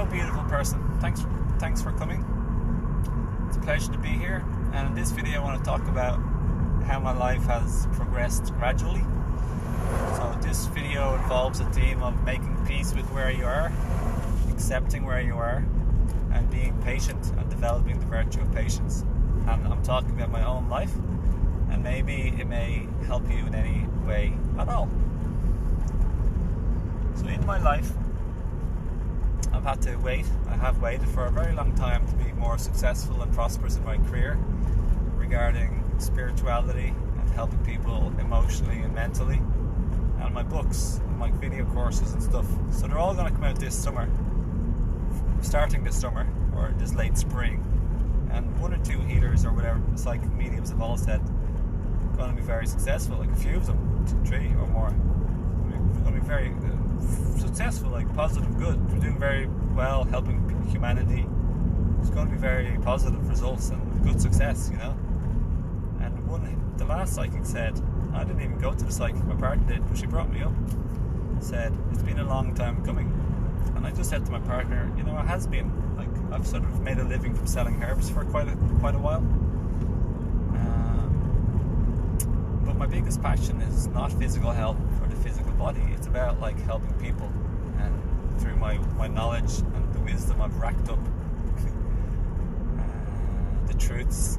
Hello, beautiful person. Thanks for coming. It's a pleasure to be here. And in this video, I want to talk about how my life has progressed gradually. So this video involves a theme of making peace with where you are, accepting where you are, and being patient and developing the virtue of patience. And I'm talking about my own life, and maybe it may help you in any way at all. So in my life, I have waited for a very long time to be more successful and prosperous in my career regarding spirituality and helping people emotionally and mentally, and my books and my video courses and stuff. So they're all going to come out this summer, starting this summer or this late spring, and one or two healers or whatever psychic mediums have all said going to be very successful, like a few of them, 3 or more. We're going to be very successful, like positive, good. We're doing very well helping humanity. It's going to be very positive results and good success, you know. And the last psychic said, I didn't even go to the psychic, my partner did, but she brought me up, said it's been a long time coming. And I just said to my partner, you know, it has been. Like, I've sort of made a living from selling herbs for quite a while. But my biggest passion is not physical health or the physical body. It's about like helping people, and through my knowledge and the wisdom I've racked up, the truths,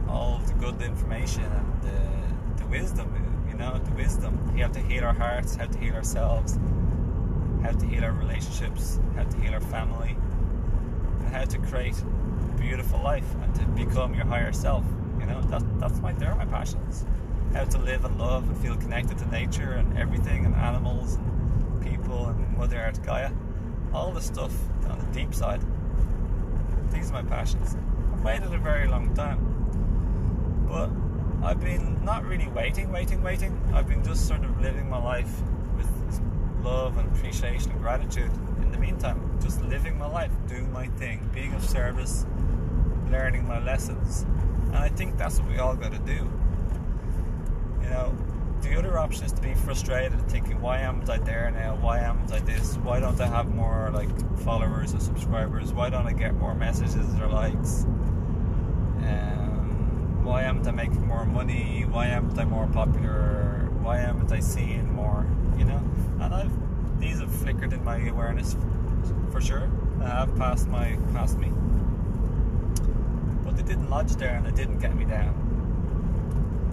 all the good information and the wisdom, you know, the wisdom. How to heal our hearts, how to heal ourselves, how to heal our relationships, how to heal our family, and how to create a beautiful life and to become your higher self. You know, they're my passions. How to live and love and feel connected to nature and everything, and animals and people and Mother Earth, Gaia, all the stuff on the deep side. These are my passions. I've waited a very long time, but I've been not really waiting. I've been just sort of living my life with love and appreciation and gratitude. In the meantime, just living my life, doing my thing, being of service, learning my lessons. And I think that's what we all got to do. You know, the other option is to be frustrated, thinking, why am I there now? Why am I this? Why don't I have more like followers or subscribers? Why don't I get more messages or likes? Why am I making more money? Why am I more popular? Why am I seeing more? You know, and these have flickered in my awareness for sure. They have passed me, but they didn't lodge there, and they didn't get me down.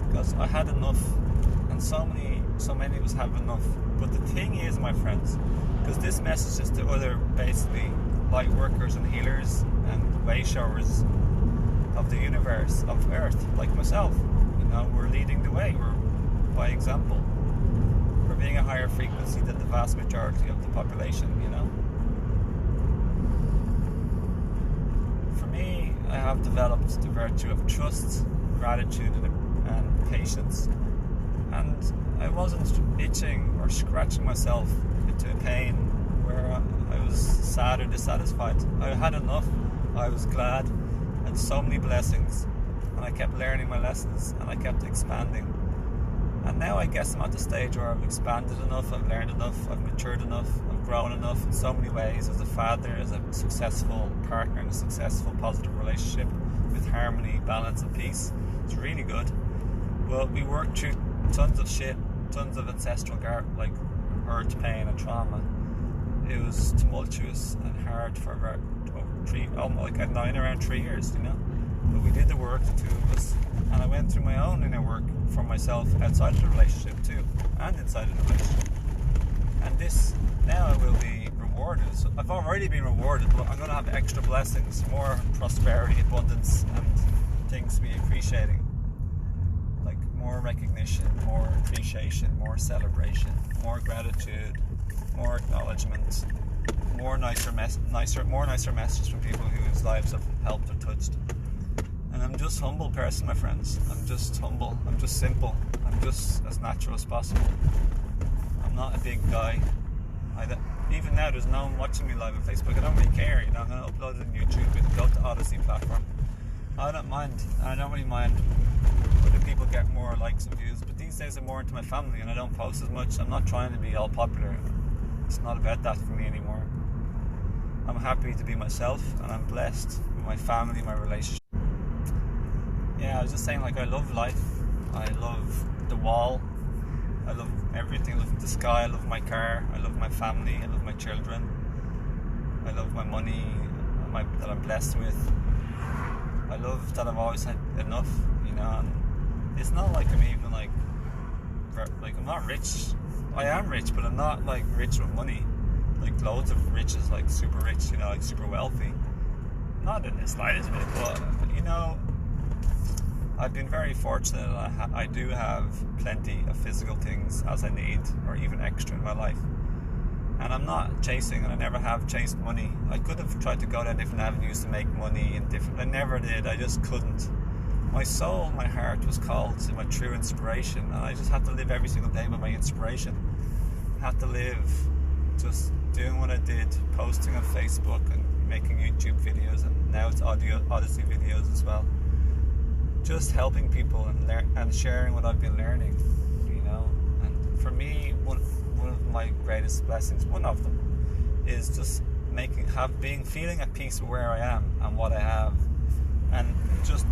Because I had enough, and so many of us have enough. But the thing is, my friends, because this message is to other basically light workers and healers and way showers of the universe, of Earth, like myself. You know, we're leading the way. We're by example. We're being a higher frequency than the vast majority of the population. You know. For me, I have developed the virtue of trust, gratitude, and patience, and I wasn't itching or scratching myself into a pain where I was sad or dissatisfied. I had enough. I was glad, and so many blessings, and I kept learning my lessons, and I kept expanding. And now I guess I'm at the stage where I've expanded enough, I've learned enough, I've matured enough, I've grown enough in so many ways, as a father, as a successful partner in a successful positive relationship with harmony, balance and peace. It's really good. Well, we worked through tons of shit, tons of ancestral like hurt, pain and trauma. It was tumultuous and hard for about around 3 years, you know. But we did the work, the two of us, and I went through my own inner work for myself outside of the relationship too, and inside of the relationship. And this, now I will be rewarded. So I've already been rewarded, but I'm going to have extra blessings, more prosperity, abundance, and things to be appreciating. More recognition, more appreciation, more celebration, more gratitude, more acknowledgement, more nicer messages from people whose lives have helped or touched. And I'm just a humble person, my friends. I'm just humble. I'm just simple. I'm just as natural as possible. I'm not a big guy. Even now, there's no one watching me live on Facebook. I don't really care. You know, I'm going to upload it on YouTube and go to Odyssey platform. I don't mind. I don't really mind whether people get more likes and views, but these days I'm more into my family and I don't post as much. I'm not trying to be all popular. It's not about that for me anymore. I'm happy to be myself, and I'm blessed with my family, my relationship. Yeah, I was just saying, like, I love life. I love the wall. I love everything. I love the sky. I love my car. I love my family. I love my children. I love my money that I'm blessed with. I love that I've always had enough, you know. And it's not like I'm even like I'm not rich. I am rich, but I'm not like rich with money, like loads of riches, like super rich, you know, like super wealthy. Not in the slightest bit, but you know, I've been very fortunate. I do have plenty of physical things as I need, or even extra in my life. And I'm not chasing, and I never have chased money. I could have tried to go down different avenues to make money and different. I never did. I just couldn't. My soul, my heart was called to my true inspiration, and I just had to live every single day with my inspiration. I had to live just doing what I did, posting on Facebook and making YouTube videos, and now it's Odyssey videos as well. Just helping people and sharing what I've been learning, you know. And for me, one of my greatest blessings, one of them, is just feeling at peace with where I am and what I have, and just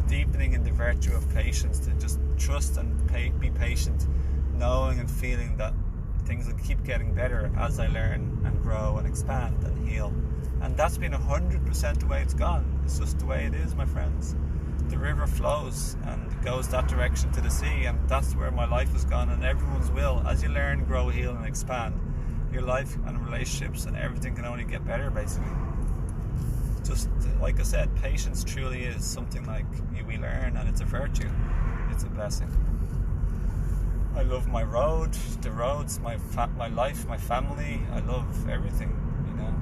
deepening in the virtue of patience, to just trust and be patient, knowing and feeling that things will keep getting better as I learn and grow and expand and heal. And that's been 100% the way it's gone. It's just the way it is, my friends. The river flows and goes that direction to the sea, and that's where my life has gone, and everyone's will. As you learn, grow, heal and expand, your life and relationships and everything can only get better, basically. Just like I said, patience truly is something like we learn, and it's a virtue. It's a blessing. I love my road, the roads, my life, my family. I love everything, you know.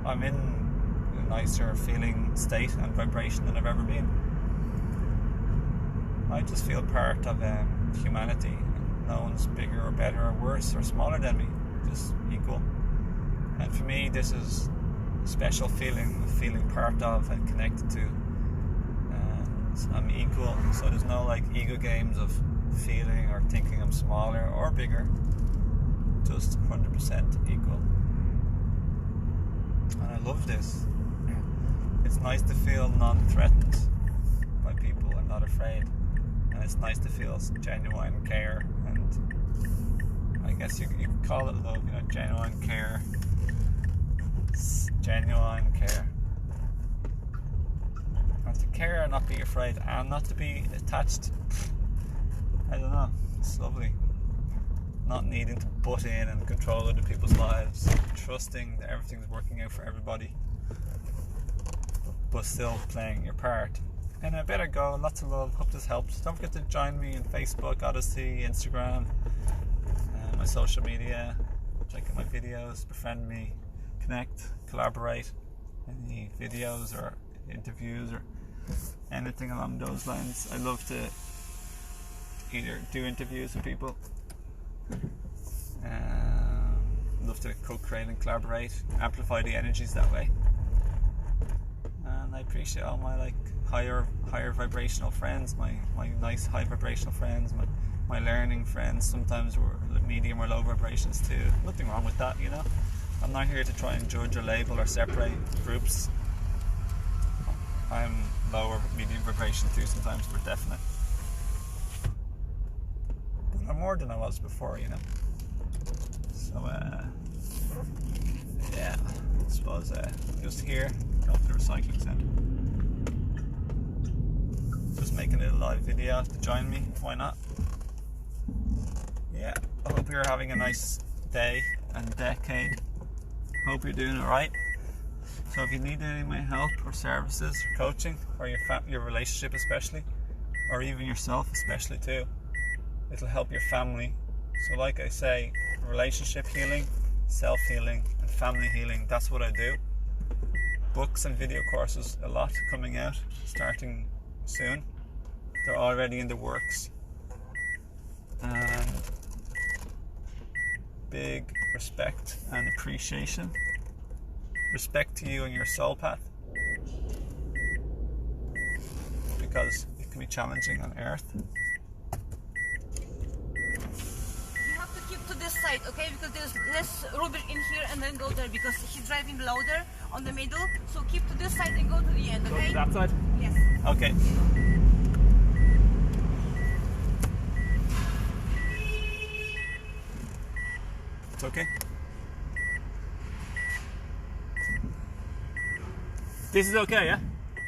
I'm in a nicer feeling state and vibration than I've ever been. I just feel part of humanity. No one's bigger or better or worse or smaller than me, just equal. And for me, this is a special feeling part of and connected to. And I'm equal, so there's no like ego games of feeling or thinking I'm smaller or bigger. Just 100% equal. And I love this. It's nice to feel non-threatened by people. I'm not afraid. And it's nice to feel genuine care, and I guess you could call it love, you know, genuine care. Genuine care. And to care and not be afraid, and not to be attached. I don't know, it's lovely. Not needing to butt in and control other people's lives, trusting that everything's working out for everybody, but still playing your part. And I better go. Lots of love. Hope this helps. Don't forget to join me on Facebook, Odyssey, Instagram, my social media. Check out my videos, befriend me, connect, collaborate. Any videos or interviews or anything along those lines. I love to either do interviews with people, love to co-create and collaborate, amplify the energies that way. And I appreciate all my like higher vibrational friends, my nice high vibrational friends, my learning friends. Sometimes we're medium or low vibrations too. Nothing wrong with that, you know. I'm not here to try and judge or label or separate groups. I'm lower medium vibration too sometimes, for definite. But I'm more than I was before, you know. So yeah, I suppose just here, go to the recycling centre. Just making a live video to join me, why not? Yeah, I hope you're having a nice day and decade. Hope you're doing alright. So if you need any of my help or services or coaching, or your relationship especially, or even yourself especially too, it'll help your family. So like I say, relationship healing, self-healing and family healing, that's what I do. Books and video courses, a lot coming out, starting soon. They're already in the works. And big respect and appreciation. Respect to you and your soul path. Because it can be challenging on Earth. You have to keep to this side. side, okay? Because there's less rubbish in here, and then go there because he's driving louder on the middle. So keep to this side and go to the end, okay? Go to that side? Yes. Okay. It's okay. This is okay, yeah?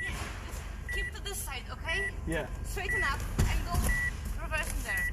Yes. Just keep to this side, okay? Yeah. Straighten up and go reversing there.